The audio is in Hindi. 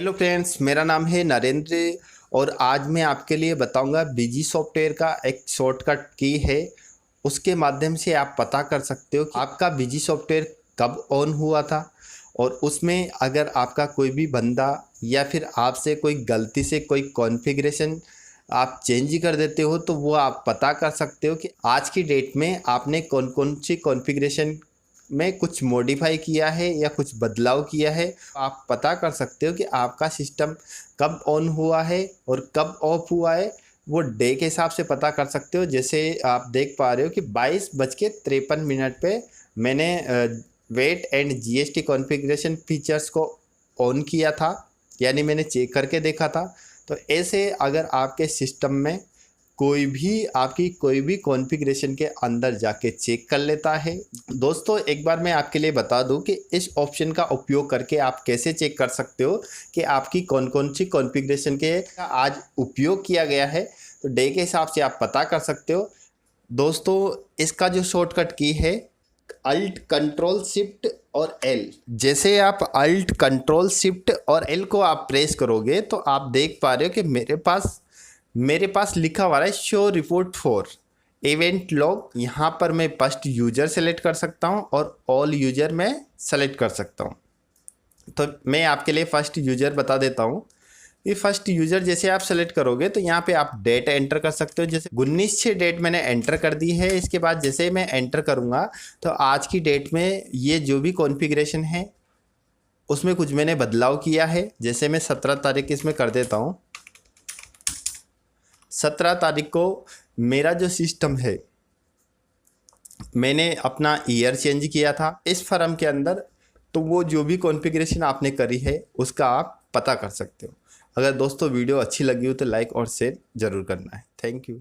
हेलो फ्रेंड्स, मेरा नाम है नरेंद्र और आज मैं आपके लिए बताऊंगा बीजी सॉफ्टवेयर का एक शॉर्टकट की है। उसके माध्यम से आप पता कर सकते हो कि आपका बीजी सॉफ्टवेयर कब ऑन हुआ था और उसमें अगर आपका कोई भी बंदा या फिर आपसे कोई गलती से कोई कॉन्फ़िगरेशन आप चेंज कर देते हो तो वो आप पता कर सकते हो कि आज की डेट में आपने कौन कौन सी कॉन्फ़िगरेशन में कुछ मॉडिफाई किया है या कुछ बदलाव किया है। आप पता कर सकते हो कि आपका सिस्टम कब ऑन हुआ है और कब ऑफ हुआ है। वो डे के हिसाब से पता कर सकते हो। जैसे आप देख पा रहे हो कि 22:53 पे मैंने VAT and GST configuration features को ऑन किया था, यानी मैंने चेक करके देखा था। तो ऐसे अगर आपके सिस्टम में आपकी कोई भी कॉन्फ़िगरेशन के अंदर जाके चेक कर लेता है। दोस्तों, एक बार मैं आपके लिए बता दूं कि इस ऑप्शन का उपयोग करके आप कैसे चेक कर सकते हो कि आपकी कौन कौन सी कॉन्फ़िगरेशन के आज उपयोग किया गया है। तो डे के हिसाब से आप पता कर सकते हो। दोस्तों, इसका जो शॉर्टकट की है अल्ट कंट्रोल शिफ्ट और एल। जैसे आप अल्ट कंट्रोल शिफ्ट और एल को आप प्रेस करोगे तो आप देख पा रहे हो कि मेरे पास लिखा हुआ है show report for event log. यहाँ पर मैं फर्स्ट यूजर सेलेक्ट कर सकता हूँ और ऑल यूजर मैं सेलेक्ट कर सकता हूँ। तो मैं आपके लिए फर्स्ट यूजर बता देता हूँ। ये फर्स्ट यूजर जैसे आप सेलेक्ट करोगे तो यहाँ पे आप डेट एंटर कर सकते हो। जैसे 19/6 डेट मैंने एंटर कर दी है। इसके बाद जैसे मैं एंटर करूँगा तो आज की डेट में ये जो भी कॉन्फ़िगरेशन है उसमें कुछ मैंने बदलाव किया है। जैसे मैं 17 तारीख इसमें कर देता हूँ। 17 तारीख को मेरा जो सिस्टम है मैंने अपना ईयर चेंज किया था इस फर्म के अंदर। तो वो जो भी कॉन्फ़िगरेशन आपने करी है उसका आप पता कर सकते हो। अगर दोस्तों वीडियो अच्छी लगी हो तो लाइक और शेयर ज़रूर करना है। Thank you.